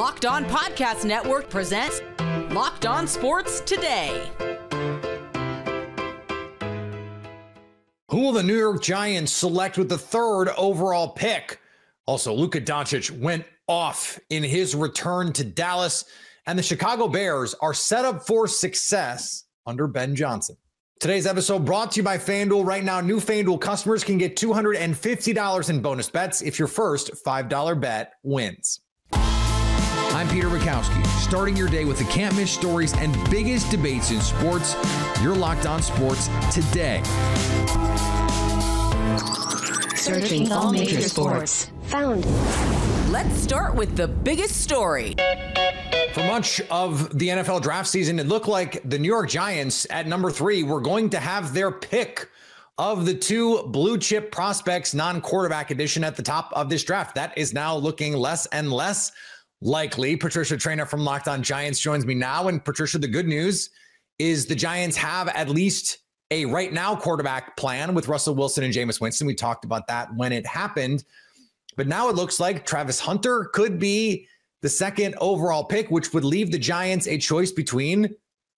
Locked On Podcast Network presents Locked On Sports Today. Who will the New York Giants select with the third overall pick? Also, Luka Doncic went off in his return to Dallas, and the Chicago Bears are set up for success under Ben Johnson. Today's episode brought to you by FanDuel. Right now, new FanDuel customers can get $250 in bonus bets if your first $5 bet wins. I'm Peter Bukowski, starting your day with the can't-miss stories and biggest debates in sports. You're Locked On Sports Today. Searching all major sports. Found. Let's start with the biggest story. For much of the NFL draft season, it looked like the New York Giants at number 3 were going to have their pick of the two blue chip prospects, non-quarterback edition at the top of this draft. That is now looking less and less likely. Patricia Traina from Locked On Giants joins me now. And Patricia, the good news is the Giants have at least a right now quarterback plan with Russell Wilson and Jameis Winston. We talked about that when it happened. But now it looks like Travis Hunter could be the second overall pick, which would leave the Giants a choice between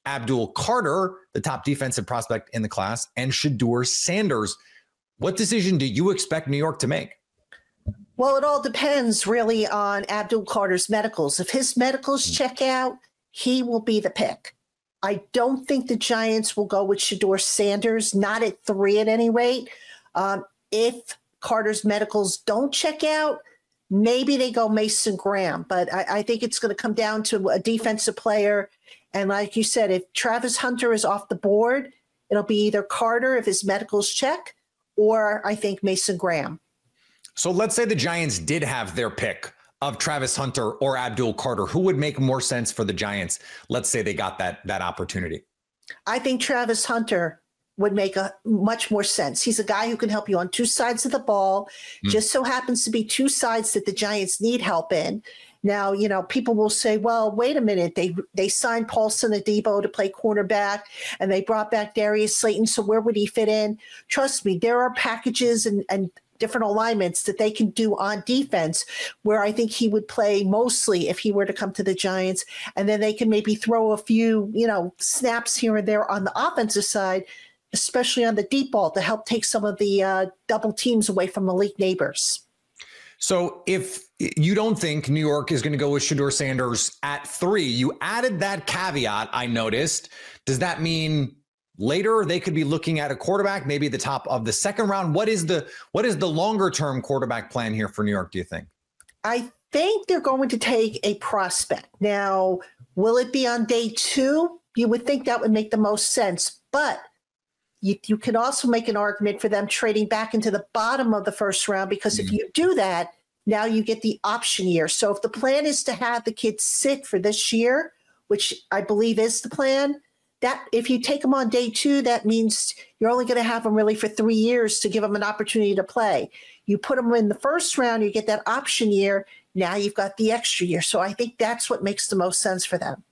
Abdul Carter, the top defensive prospect in the class, and Shedeur Sanders. What decision do you expect New York to make? Well, it all depends really on Abdul Carter's medicals. If his medicals check out, he will be the pick. I don't think the Giants will go with Shedeur Sanders, not at 3 at any rate. If Carter's medicals don't check out, maybe they go Mason Graham. But I think it's going to come down to a defensive player. And like you said, if Travis Hunter is off the board, it'll be either Carter if his medicals check, or I think Mason Graham. So let's say the Giants did have their pick of Travis Hunter or Abdul Carter. Who would make more sense for the Giants? Let's say they got that opportunity. I think Travis Hunter would make a much more sense. He's a guy who can help you on two sides of the ball. Just so happens to be two sides that the Giants need help in. Now, you know, people will say, well, wait a minute. They signed Paulson Adebo to play cornerback, and they brought back Darius Slayton. So where would he fit in? Trust me, there are packages and different alignments that they can do on defense where I think he would play mostly if he were to come to the Giants. And then they can maybe throw a few, snaps here and there on the offensive side, especially on the deep ball, to help take some of the double teams away from Malik Neighbors. So if you don't think New York is going to go with Shedeur Sanders at 3, you added that caveat, I noticed. Does that mean later they could be looking at a quarterback, maybe at the top of the second round? What is the longer term quarterback plan here for New York, do you think? I think they're going to take a prospect. Now, will it be on day 2? You would think that would make the most sense, but you can also make an argument for them trading back into the bottom of the first round, because if you do that, now you get the option year. So if the plan is to have the kids sit for this year, which I believe is the plan, that if you take them on day 2, that means you're only going to have them really for 3 years to give them an opportunity to play. You put them in the first round, you get that option year. Now you've got the extra year. So I think that's what makes the most sense for them.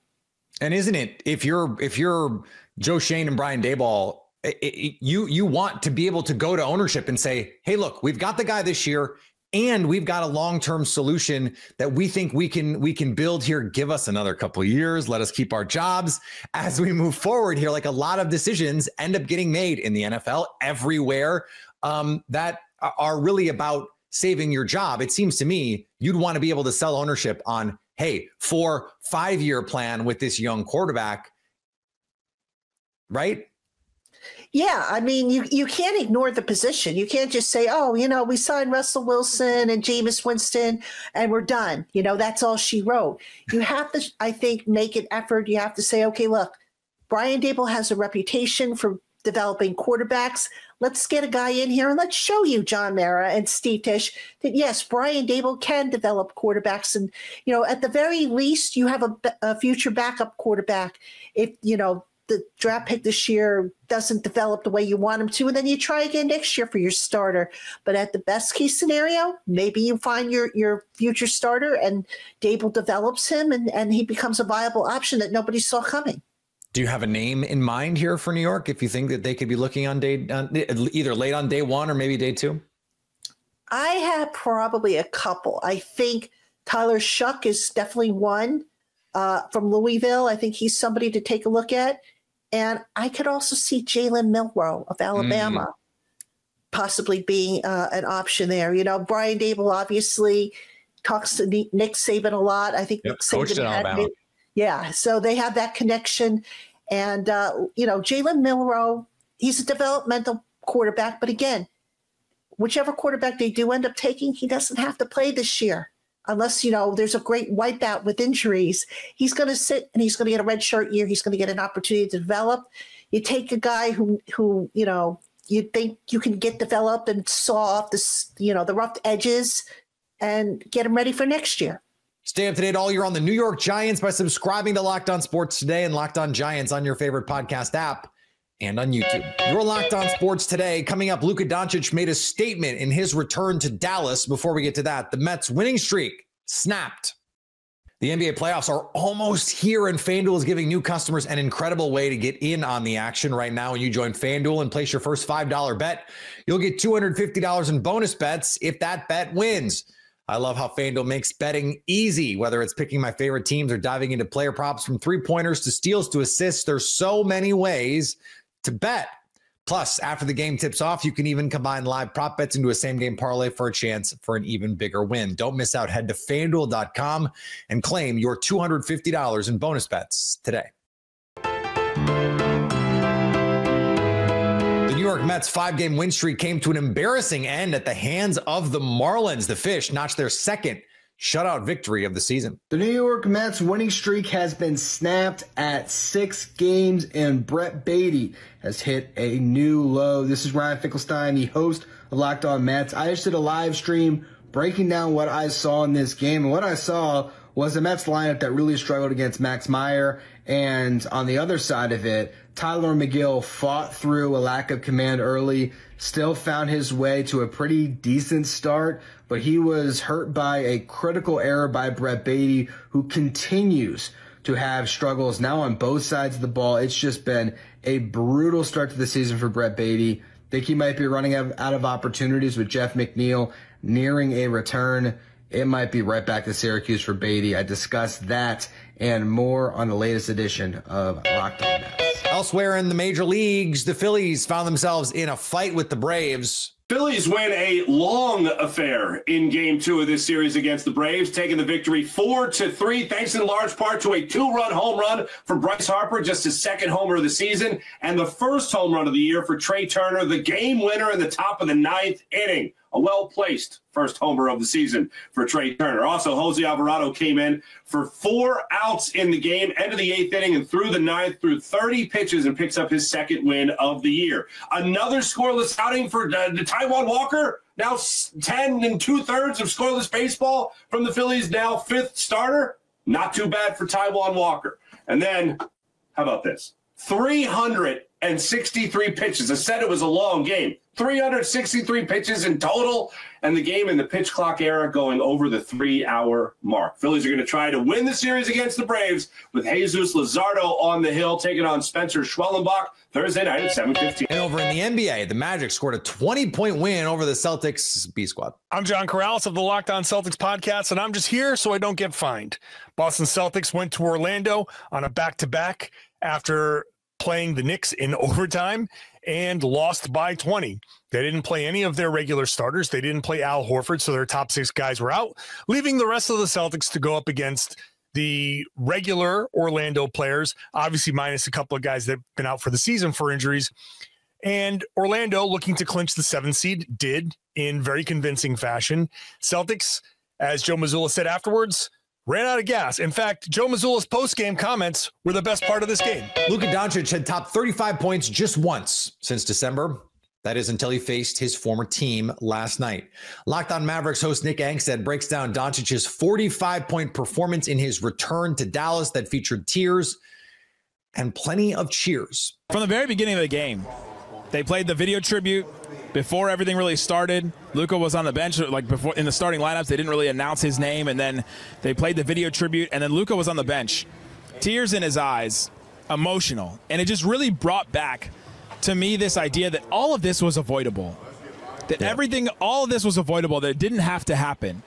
And isn't it, if you're Joe Schoen and Brian Daboll, you want to be able to go to ownership and say, hey, look, we've got the guy this year, and we've got a long-term solution that we think we can build here. Give us another couple of years. Let us keep our jobs as we move forward here. Like, a lot of decisions end up getting made in the NFL everywhere that are really about saving your job. It seems to me you'd want to be able to sell ownership on, hey, 4-5-year plan with this young quarterback, right? Yeah, I mean, you can't ignore the position. You can't just say, oh, we signed Russell Wilson and Jameis Winston and we're done. That's all she wrote. You have to, I think, make an effort. You have to say, okay, look, Brian Daboll has a reputation for developing quarterbacks. Let's get a guy in here and let's show you, John Mara and Steve Tisch, that yes, Brian Daboll can develop quarterbacks. And, at the very least, you have a future backup quarterback. If, the draft pick this year doesn't develop the way you want him to, and then you try again next year for your starter. But at the best case scenario, maybe you find your future starter and Daboll develops him and he becomes a viable option that nobody saw coming. Do you have a name in mind here for New York if you think that they could be looking on either late on day 1 or maybe day 2? I have probably a couple. I think Tyler Shuck is definitely one from Louisville. I think he's somebody to take a look at. And I could also see Jalen Milroe of Alabama possibly being an option there. You know, Brian Dable obviously talks to Nick Saban a lot. I think Nick Saban had yeah, so they have that connection. And, you know, Jalen Milroe, he's a developmental quarterback. But again, whichever quarterback they do end up taking, he doesn't have to play this year. Unless, you know, there's a great wipeout with injuries. He's going to sit and he's going to get a red shirt year. He's going to get an opportunity to develop. You take a guy who you know, you think you can get developed and saw off this, you know, the rough edges and get him ready for next year. Stay up to date all year on the New York Giants by subscribing to Locked On Sports Today and Locked On Giants on your favorite podcast app and on YouTube. Your Locked On Sports Today. Coming up, Luka Doncic made a statement in his return to Dallas. Before we get to that, the Mets' winning streak snapped. The NBA playoffs are almost here, and FanDuel is giving new customers an incredible way to get in on the action right now. When you join FanDuel and place your first $5 bet, you'll get $250 in bonus bets if that bet wins. I love how FanDuel makes betting easy, whether it's picking my favorite teams or diving into player props from three-pointers to steals to assists. There's so many ways to bet. Plus, after the game tips off, you can even combine live prop bets into a same-game parlay for a chance for an even bigger win. Don't miss out. Head to FanDuel.com and claim your $250 in bonus bets today. The New York Mets' 5-game win streak came to an embarrassing end at the hands of the Marlins. The Fish notched their second shutout victory of the season. The New York Mets winning streak has been snapped at 6 games, and Brett Beatty has hit a new low. This is Ryan Finkelstein, the host of Locked On Mets. I just did a live stream breaking down what I saw in this game, and what I saw was the Mets lineup that really struggled against Max Meyer, and on the other side of it, Tyler McGill fought through a lack of command early, still found his way to a pretty decent start, but he was hurt by a critical error by Brett Beatty, who continues to have struggles now on both sides of the ball. It's just been a brutal start to the season for Brett Beatty. Think he might be running out of opportunities with Jeff McNeil nearing a return. It might be right back to Syracuse for Beatty. I discussed that and more on the latest edition of Locked On Mets. Elsewhere in the major leagues, the Phillies found themselves in a fight with the Braves. Phillies win a long affair in Game 2 of this series against the Braves, taking the victory 4-3, thanks in large part to a 2-run home run for Bryce Harper, just his second homer of the season, and the first home run of the year for Trey Turner, the game winner in the top of the 9th inning. A well-placed first homer of the season for Trey Turner. Also, Jose Alvarado came in for 4 outs in the game, end of the 8th inning, and through the 9th, threw 30 pitches and picks up his second win of the year. Another scoreless outing for Taijuan Walker, now 10 2/3 of scoreless baseball from the Phillies, now 5th starter. Not too bad for Taijuan Walker. And then, how about this? 363 pitches. I said it was a long game. 363 pitches in total, and the game in the pitch clock era going over the 3-hour mark. Phillies are going to try to win the series against the Braves with Jesus Luzardo on the hill, taking on Spencer Schwellenbach Thursday night at 7:15. And over in the NBA, the Magic scored a 20-point win over the Celtics B squad. I'm John Corrales of the Locked On Celtics podcast, and I'm just here so I don't get fined. Boston Celtics went to Orlando on a back-to-back after playing the Knicks in overtime and lost by 20. They didn't play any of their regular starters. They didn't play Al Horford, so their top 6 guys were out, leaving the rest of the Celtics to go up against the regular Orlando players, obviously minus a couple of guys that have been out for the season for injuries. And Orlando, looking to clinch the 7th seed, did in very convincing fashion. Celtics, as Joe Mazzulla said afterwards, ran out of gas. In fact, Joe Mazzulla's post-game comments were the best part of this game. Luka Doncic had topped 35 points just once since December. That is until he faced his former team last night. Locked On Mavericks host Nick Angstead breaks down Doncic's 45-point performance in his return to Dallas that featured tears and plenty of cheers. From the very beginning of the game, they played the video tribute. Before everything really started, Luka was on the bench. Like before in the starting lineups, they didn't really announce his name, and then they played the video tribute, and then Luka was on the bench. Tears in his eyes, emotional, and it just really brought back to me this idea that all of this was avoidable. That all of this was avoidable, that it didn't have to happen.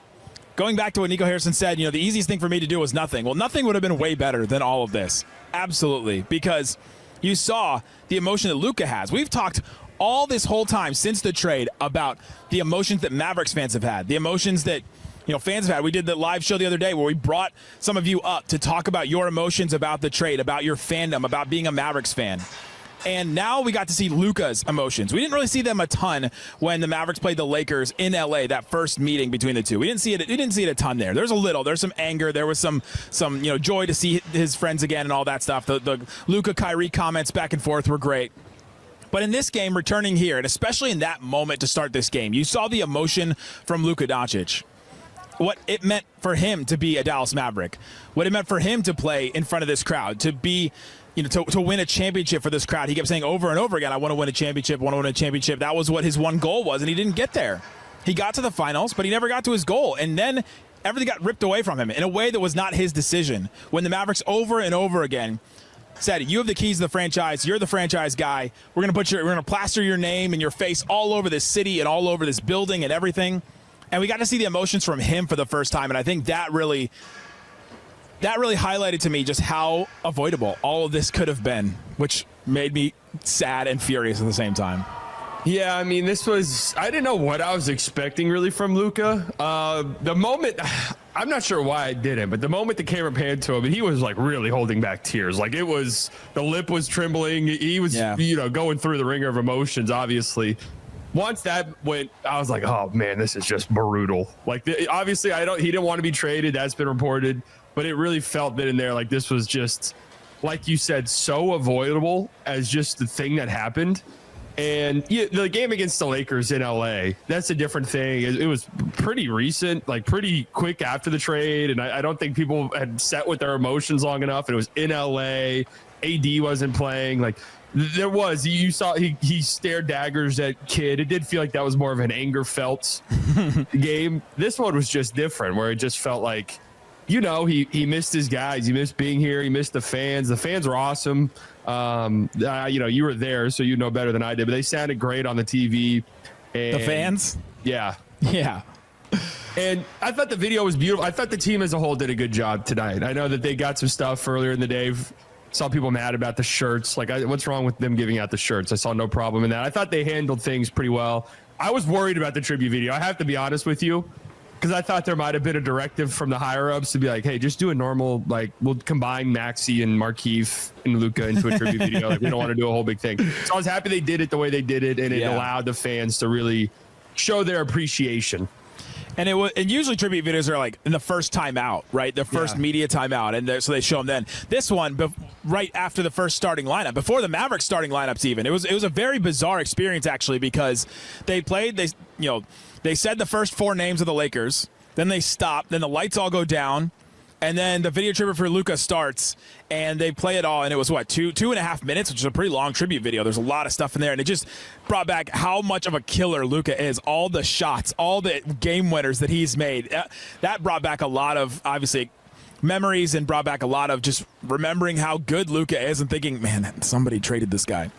going back to what Nico Harrison said, the easiest thing for me to do was nothing. Well, nothing would have been way better than all of this. Absolutely. Because you saw the emotion that Luka has. We've talked all this whole time since the trade about the emotions that Mavericks fans have had, the emotions that fans have had. We did the live show the other day where we brought some of you up to talk about your emotions about the trade, about your fandom, about being a Mavericks fan. And now we got to see Luka's emotions. We didn't really see them a ton when the Mavericks played the Lakers in LA, that first meeting between the two. We didn't see it a ton there. There's a little. There's some anger. There was some joy to see his friends again and all that stuff. The Luka Kyrie comments back and forth were great. But in this game, returning here, and especially in that moment to start this game, you saw the emotion from Luka Doncic. What it meant for him to be a Dallas Maverick, what it meant for him to play in front of this crowd, to be, to win a championship for this crowd. He kept saying over and over again, I want to win a championship, want to win a championship. That was what his one goal was, and he didn't get there. He got to the finals, but he never got to his goal. And then everything got ripped away from him in a way that was not his decision. When the Mavericks over and over again said, you have the keys to the franchise, you're the franchise guy, we're going to plaster your name and your face all over this city and all over this building and everything. And we got to see the emotions from him for the first time. And I think that really highlighted to me just how avoidable all of this could have been, which made me sad and furious at the same time. Yeah, I mean, I didn't know what I was expecting really from Luka. The moment, I'm not sure why I didn't, but the moment the camera panned to him, and he was like really holding back tears. Like the lip was trembling. He was, going through the ringer of emotions, obviously. Once that went, I was like, oh man, this is just brutal. Like, obviously he didn't want to be traded. That's been reported, but it really felt that in there, like this was just, like you said, so avoidable as just the thing that happened. And the game against the Lakers in LA, that's a different thing. It was pretty recent, like pretty quick after the trade. And I don't think people had sat with their emotions long enough. And it was in LA. AD wasn't playing. Like there was, you saw he stared daggers at Kid. It did feel like that was more of an anger felt game. This one was just different, where it just felt like, he missed his guys. He missed being here. He missed the fans. The fans were awesome. You were there, so you know better than I did, but they sounded great on the TV. And the fans? Yeah. Yeah. And I thought the video was beautiful. I thought the team as a whole did a good job tonight. I know that they got some stuff earlier in the day. Saw people mad about the shirts. Like, what's wrong with them giving out the shirts? I saw no problem in that. I thought they handled things pretty well. I was worried about the tribute video. I have to be honest with you, because I thought there might have been a directive from the higher-ups to be like, hey, just do a normal, like, we'll combine Maxey and Markieff and Luka into a tribute video. Like, we don't want to do a whole big thing. So I was happy they did it the way they did it, and it allowed the fans to really show their appreciation. And usually tribute videos are like in the first timeout, right? The first media timeout, and so they show them then. This one, right after the first starting lineup, before the Mavericks starting lineups even. It was a very bizarre experience actually, because they said the first four names of the Lakers, then they stop, then the lights all go down, and then the video tribute for Luka starts, and they play it all, and it was, what, two and a half minutes, which is a pretty long tribute video. There's a lot of stuff in there, and it just brought back how much of a killer Luka is. All the shots, all the game winners that he's made. That brought back a lot of, obviously, memories, and brought back a lot of just remembering how good Luka is and thinking, man, somebody traded this guy.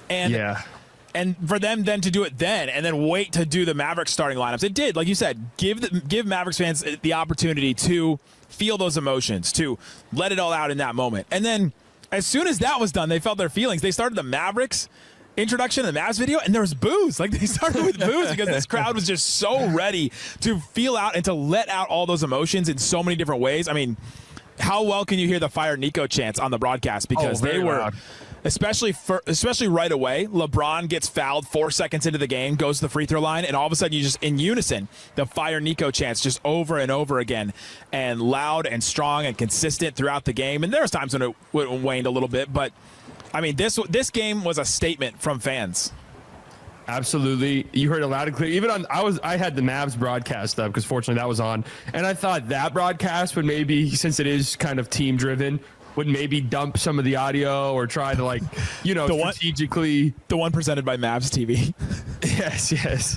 And for them then to do it then and then wait to do the Mavericks starting lineups, it did, like you said, give Mavericks fans the opportunity to feel those emotions, to let it all out in that moment. And then as soon as that was done, they felt their feelings. They started the Mavericks introduction in the Mavs video, and there was boos. Like, they started with boos because this crowd was just so ready to feel out and to let out all those emotions in so many different ways. I mean, how well can you hear the Fire Nico chants on the broadcast? Because they were loud. Especially right away, LeBron gets fouled 4 seconds into the game, goes to the free throw line, and all of a sudden you just, in unison, the Fire Nico chants just over and over again, and loud and strong and consistent throughout the game. And there was times when it waned a little bit, but I mean, this game was a statement from fans. Absolutely. You heard it loud and clear. Even I had the Mavs broadcast up because fortunately that was on, and I thought that broadcast would maybe, since it is kind of team driven, would maybe dump some of the audio or try to, like, strategically. The one presented by Mavs TV. Yes.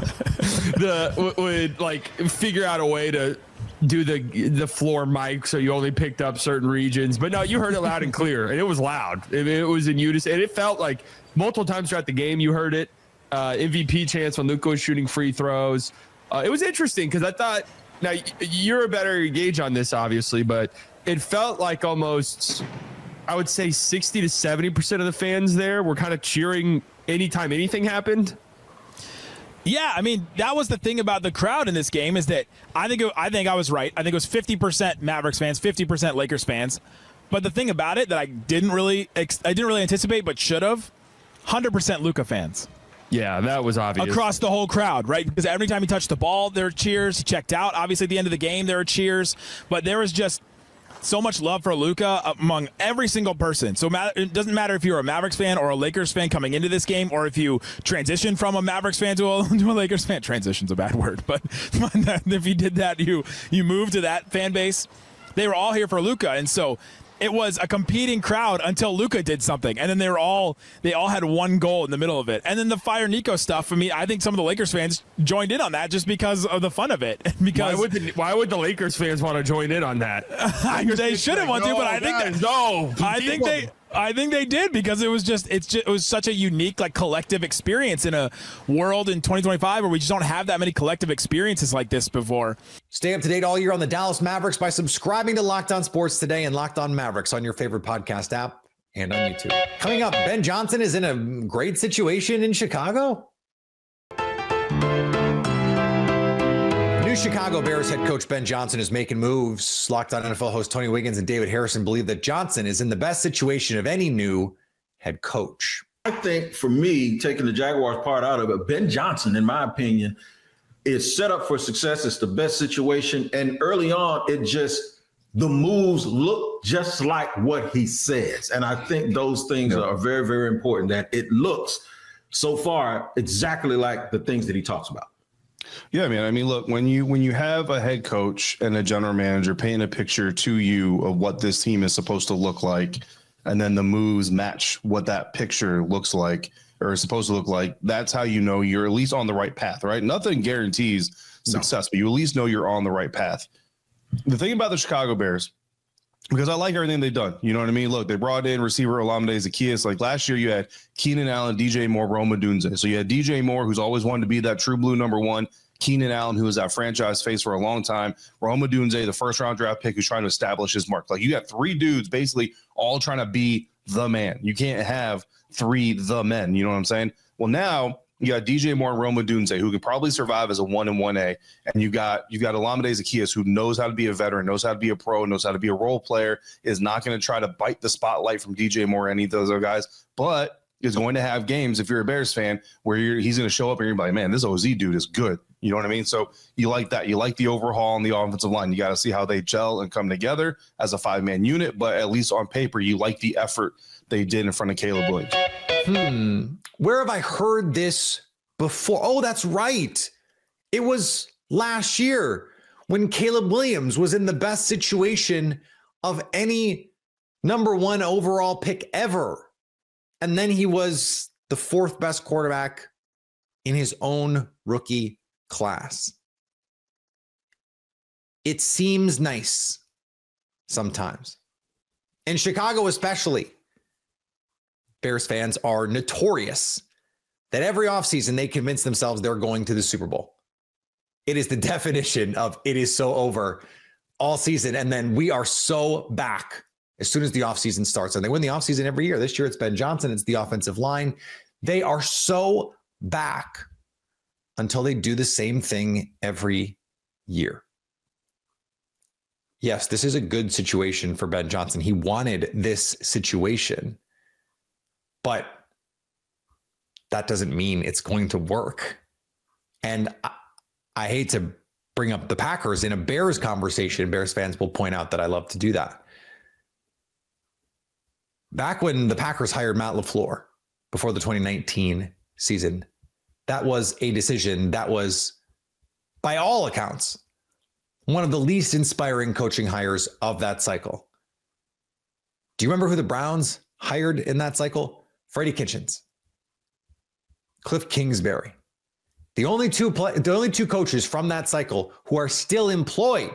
would like figure out a way to do the floor mic so you only picked up certain regions. But no, you heard it loud and clear, and it was loud. It was in unison, and it felt like multiple times throughout the game you heard it. MVP chance when Luka was shooting free throws. It was interesting because I thought Now, you're a better gauge on this, obviously, but it felt like almost, I would say 60 to 70% of the fans there were kind of cheering anytime anything happened. Yeah, I mean, that was the thing about the crowd in this game is that I think I was right. I think it was 50% Mavericks fans, 50% Lakers fans. But the thing about it that I didn't really anticipate but should have, 100% Luka fans. Yeah, that was obvious. Across the whole crowd, right? Because every time he touched the ball, there were cheers. He checked out. Obviously, at the end of the game, there were cheers. But there was just so much love for Luka among every single person. So it doesn't matter if you're a Mavericks fan or a Lakers fan coming into this game, or if you transition from a Mavericks fan to a Lakers fan. Transition's a bad word, but if you did that, you moved to that fan base. They were all here for Luka, and so it was a competing crowd until Luka did something, and then they all had one goal in the middle of it. And then the Fire Nico stuff. I mean, I think some of the Lakers fans joined in on that just because of the fun of it. Because why would the Lakers fans want to join in on that? They shouldn't want to, but I think they did because it was such a unique, like, collective experience in a world in 2025 where we just don't have that many collective experiences like this before. Stay up to date all year on the Dallas Mavericks by subscribing to Locked On Sports Today and Locked On Mavericks on your favorite podcast app and on YouTube. Coming up, Ben Johnson is in a great situation in Chicago. New Chicago Bears head coach Ben Johnson is making moves. Locked On NFL host Tony Wiggins and David Harrison believe that Johnson is in the best situation of any new head coach. I think for me, taking the Jaguars part out of it, Ben Johnson, in my opinion, is set up for success. It's the best situation. And early on, the moves look just like what he says. And I think those things are very, very important, that it looks so far exactly like the things that he talks about. Yeah, man. I mean, look, when you have a head coach and a general manager paint a picture to you of what this team is supposed to look like, and then the moves match what that picture looks like or is supposed to look like, that's how you know you're at least on the right path, right? Nothing guarantees success, but you at least know you're on the right path. The thing about the Chicago Bears, because I like everything they've done, you know what I mean? Look, they brought in receiver Olamide Zaccheaus. Like last year, you had Keenan Allen, DJ Moore, Rome Odunze. So you had DJ Moore, who's always wanted to be that true blue number one. Keenan Allen, who was that franchise face for a long time. Rome Odunze, the first-round draft pick, who's trying to establish his mark. Like, you got three dudes basically all trying to be the man. You can't have three the men. You know what I'm saying? Well, now you got DJ Moore and Rome Odunze, who can probably survive as a 1 and 1A, and you've got Olamide Zaccheaus, who knows how to be a veteran, knows how to be a pro, knows how to be a role player, is not going to try to bite the spotlight from DJ Moore or any of those other guys, but is going to have games, if you're a Bears fan, where he's going to show up and you're like, man, this OZ dude is good. You know what I mean? So you like that. You like the overhaul on the offensive line. You got to see how they gel and come together as a five-man unit, but at least on paper, you like the effort they did in front of Caleb Williams. Where have I heard this before? Oh, that's right. It was last year when Caleb Williams was in the best situation of any number one overall pick ever. And then he was the fourth best quarterback in his own rookie class. It seems nice sometimes. In Chicago especially, Bears fans are notorious that every offseason they convince themselves they're going to the Super Bowl. It is the definition of it is so over all season. And then we are so back as soon as the offseason starts. And they win the offseason every year. This year it's Ben Johnson. It's the offensive line. They are so back until they do the same thing every year. Yes, this is a good situation for Ben Johnson. He wanted this situation, but that doesn't mean it's going to work. And I hate to bring up the Packers in a Bears conversation. Bears fans will point out that I love to do that. Back when the Packers hired Matt LaFleur before the 2019 season, that was a decision that was, by all accounts, one of the least inspiring coaching hires of that cycle. Do you remember who the Browns hired in that cycle? Freddie Kitchens, Cliff Kingsbury. The only two coaches from that cycle who are still employed: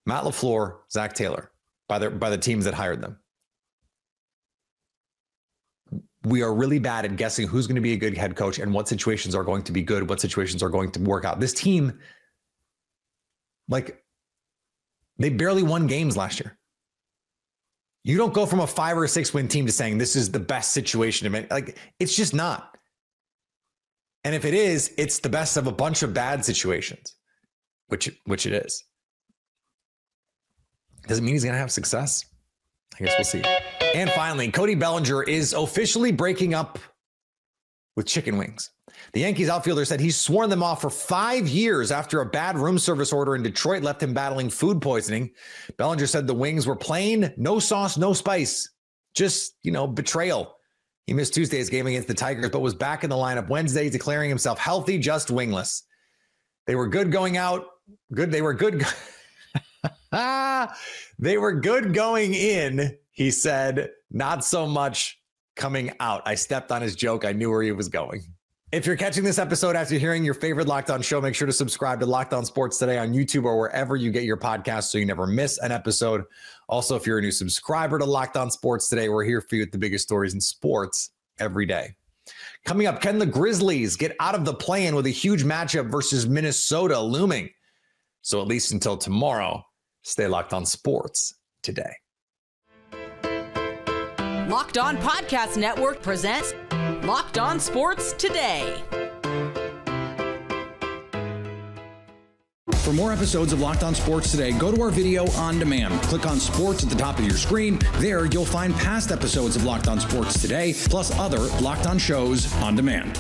Matt LaFleur, Zach Taylor, by the teams that hired them. We are really bad at guessing who's going to be a good head coach and what situations are going to be good, what situations are going to work out. This team Like, they barely won games last year. You don't go from a 5 or 6 win team to saying this is the best situation. Like, it's just not. And if it is, it's the best of a bunch of bad situations, which it is. Doesn't mean he's going to have success. I guess we'll see. And finally, Cody Bellinger is officially breaking up with chicken wings. The Yankees outfielder said he's sworn them off for 5 years after a bad room service order in Detroit left him battling food poisoning. Bellinger said the wings were plain, no sauce, no spice, just, betrayal. He missed Tuesday's game against the Tigers, but was back in the lineup Wednesday, declaring himself healthy, just wingless. They were good going out. They were good. They were good going in, he said. Not so much coming out. I stepped on his joke. I knew where he was going. If you're catching this episode after hearing your favorite Locked On show, make sure to subscribe to Locked On Sports Today on YouTube or wherever you get your podcasts so you never miss an episode. Also, if you're a new subscriber to Locked On Sports Today, we're here for you with the biggest stories in sports every day. Coming up, can the Grizzlies get out of the play-in with a huge matchup versus Minnesota looming? So at least until tomorrow, stay locked on sports today. Locked On Podcast Network presents Locked On Sports Today. For more episodes of Locked On Sports Today, go to our video on demand. Click on sports at the top of your screen. There, you'll find past episodes of Locked On Sports Today, plus other Locked On shows on demand.